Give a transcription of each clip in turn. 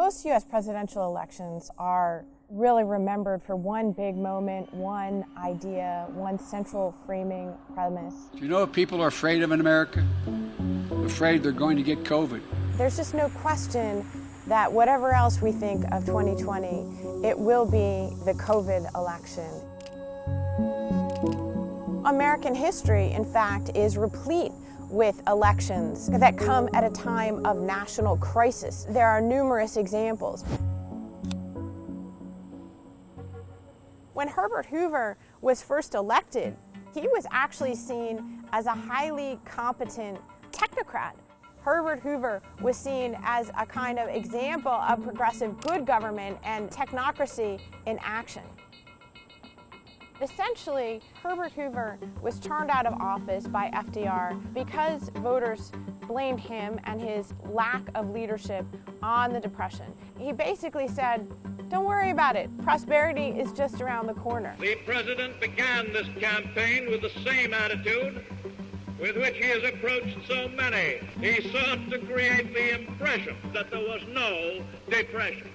Most U.S. presidential elections are really remembered for one big moment, one idea, one central framing premise. Do you know what people are afraid of in America? Afraid they're going to get COVID. There's just no question that whatever else we think of 2020, it will be the COVID election. American history, in fact, is replete with elections that come at a time of national crisis. There are numerous examples. When Herbert Hoover was first elected, he was actually seen as a highly competent technocrat. Herbert Hoover was seen as a kind of example of progressive good government and technocracy in action. Essentially, Herbert Hoover was turned out of office by FDR because voters blamed him and his lack of leadership on the Depression. He basically said, don't worry about it. Prosperity is just around the corner. The president began this campaign with the same attitude with which he has approached so many. He sought to create the impression that there was no depression.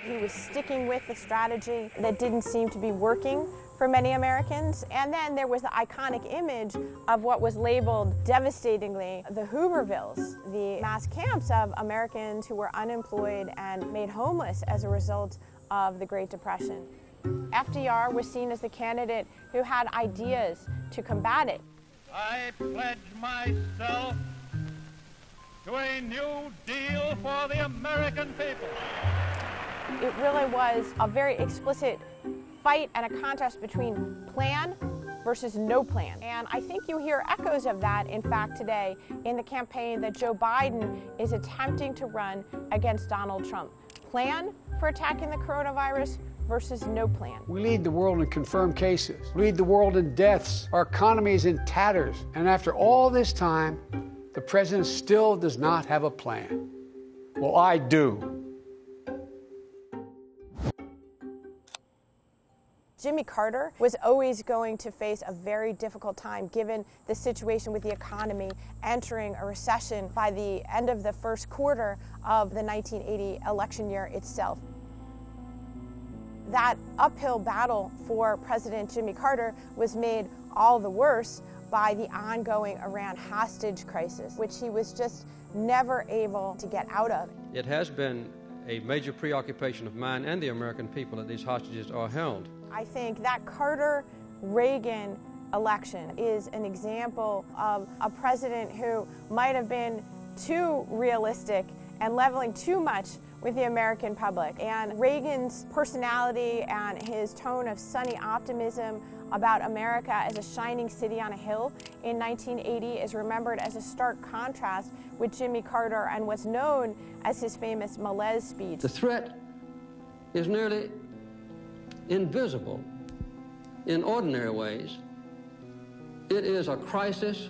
He was sticking with the strategy that didn't seem to be working for many Americans. And then there was the iconic image of what was labeled devastatingly the Hoovervilles, the mass camps of Americans who were unemployed and made homeless as a result of the Great Depression. FDR was seen as the candidate who had ideas to combat it. I pledge myself to a new deal for the American people. It really was a very explicit fight and a contest between plan versus no plan. And I think you hear echoes of that, in fact, today in the campaign that Joe Biden is attempting to run against Donald Trump. Plan for attacking the coronavirus versus no plan. We lead the world in confirmed cases, lead the world in deaths. Our economy is in tatters. And after all this time, the president still does not have a plan. Well, I do. Jimmy Carter was always going to face a very difficult time given the situation with the economy entering a recession by the end of the first quarter of the 1980 election year itself. That uphill battle for President Jimmy Carter was made all the worse by the ongoing Iran hostage crisis, which he was just never able to get out of. It has been a major preoccupation of mine and the American people that these hostages are held. I think that Carter-Reagan election is an example of a president who might have been too realistic and leveling too much with the American public. And Reagan's personality and his tone of sunny optimism about America as a shining city on a hill in 1980 is remembered as a stark contrast with Jimmy Carter and what's known as his famous malaise speech. The threat is nearly invisible in ordinary ways. It is a crisis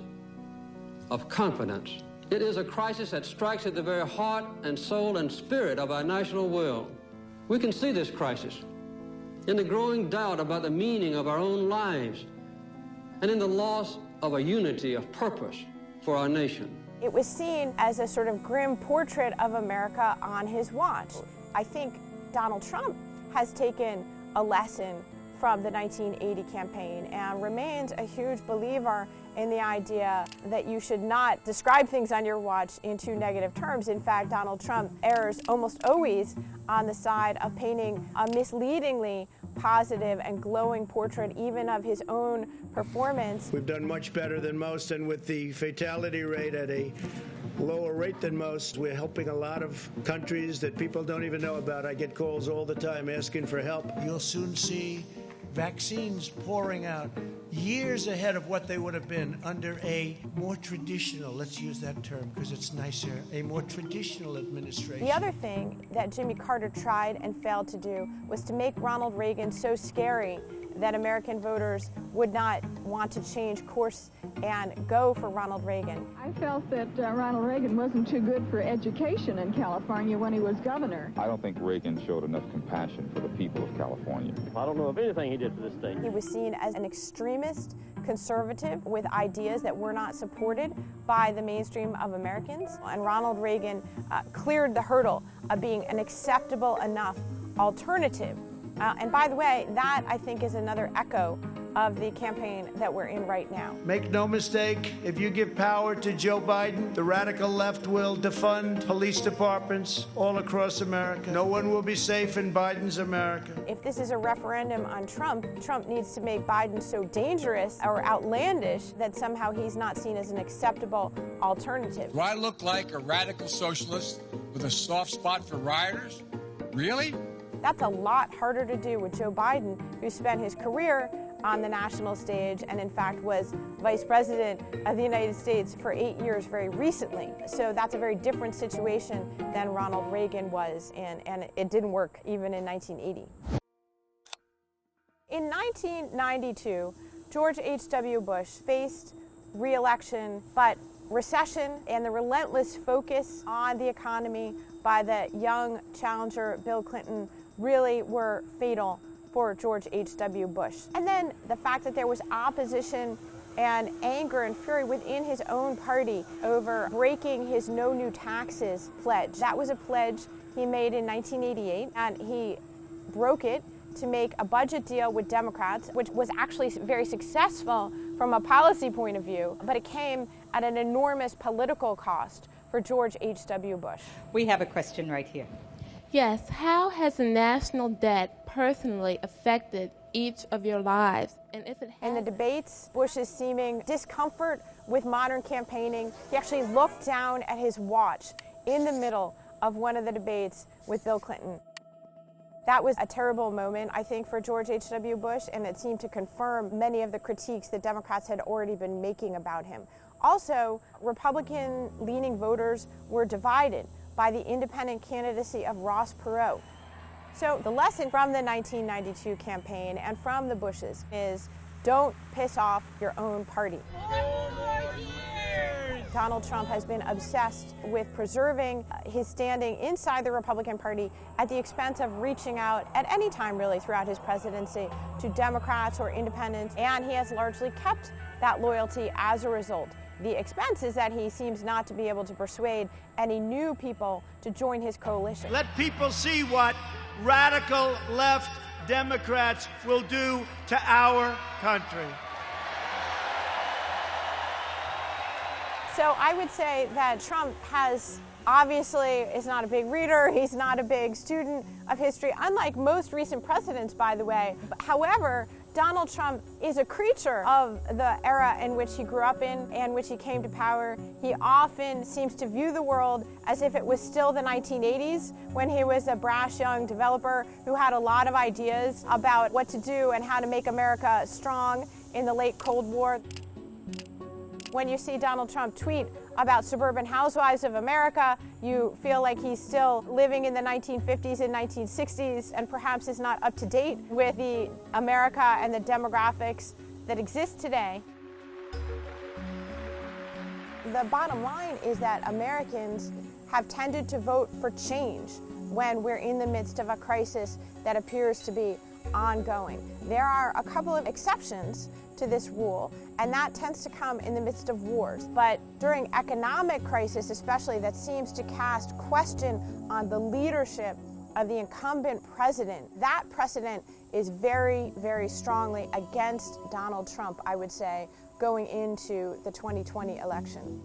of confidence. It is a crisis that strikes at the very heart and soul and spirit of our national will. We can see this crisis in the growing doubt about the meaning of our own lives and in the loss of a unity of purpose for our nation. It was seen as a sort of grim portrait of America on his watch. I think Donald Trump has taken a lesson from the 1980 campaign and remains a huge believer in the idea that you should not describe things on your watch in too negative terms. In fact, Donald Trump errs almost always on the side of painting a misleadingly positive and glowing portrait even of his own performance. We've done much better than most, and with the fatality rate at a lower rate than most, we're helping a lot of countries that people don't even know about. I get calls all the time asking for help. You'll soon see vaccines pouring out years ahead of what they would have been under a more traditional, let's use that term because it's nicer, a more traditional administration. The other thing that Jimmy Carter tried and failed to do was to make Ronald Reagan so scary that American voters would not want to change course and go for Ronald Reagan. I felt that Ronald Reagan wasn't too good for education in California when he was governor. I don't think Reagan showed enough compassion for the people of California. I don't know of anything he did for this state. He was seen as an extremist conservative with ideas that were not supported by the mainstream of Americans. And Ronald Reagan cleared the hurdle of being an acceptable enough alternative. And by the way, that I think is another echo of the campaign that we're in right now. Make no mistake, if you give power to Joe Biden, the radical left will defund police departments all across America. No one will be safe in Biden's America. If this is a referendum on Trump, Trump needs to make Biden so dangerous or outlandish that somehow he's not seen as an acceptable alternative. Do I look like a radical socialist with a soft spot for rioters? Really? That's a lot harder to do with Joe Biden, who spent his career on the national stage and in fact was vice president of the United States for 8 years very recently. So that's a very different situation than Ronald Reagan was in, and it didn't work even in 1980. In 1992, George H.W. Bush faced re-election, but recession and the relentless focus on the economy by the young challenger Bill Clinton really were fatal for George H.W. Bush. And then the fact that there was opposition and anger and fury within his own party over breaking his no new taxes pledge. That was a pledge he made in 1988, and he broke it to make a budget deal with Democrats, which was actually very successful from a policy point of view, but it came at an enormous political cost for George H.W. Bush. We have a question right here. Yes, how has the national debt personally affected each of your lives? And if it has... In the debates, Bush's seeming discomfort with modern campaigning, he actually looked down at his watch in the middle of one of the debates with Bill Clinton. That was a terrible moment, I think, for George H.W. Bush, and it seemed to confirm many of the critiques that Democrats had already been making about him. Also, Republican-leaning voters were divided by the independent candidacy of Ross Perot. So the lesson from the 1992 campaign and from the Bushes is don't piss off your own party. Donald Trump has been obsessed with preserving his standing inside the Republican Party at the expense of reaching out at any time really throughout his presidency to Democrats or independents, and he has largely kept that loyalty as a result. The expense is that he seems not to be able to persuade any new people to join his coalition. Let people see what radical left Democrats will do to our country. So I would say that Trump obviously is not a big reader, he's not a big student of history, unlike most recent presidents, by the way. However, Donald Trump is a creature of the era in which he grew up in and which he came to power. He often seems to view the world as if it was still the 1980s, when he was a brash young developer who had a lot of ideas about what to do and how to make America strong in the late Cold War. When you see Donald Trump tweet about suburban housewives of America, you feel like he's still living in the 1950s and 1960s and perhaps is not up to date with the America and the demographics that exist today. The bottom line is that Americans have tended to vote for change when we're in the midst of a crisis that appears to be ongoing. There are a couple of exceptions to this rule, and that tends to come in the midst of wars. But during economic crisis, especially, that seems to cast question on the leadership of the incumbent president. That precedent is very, very strongly against Donald Trump, I would say, going into the 2020 election.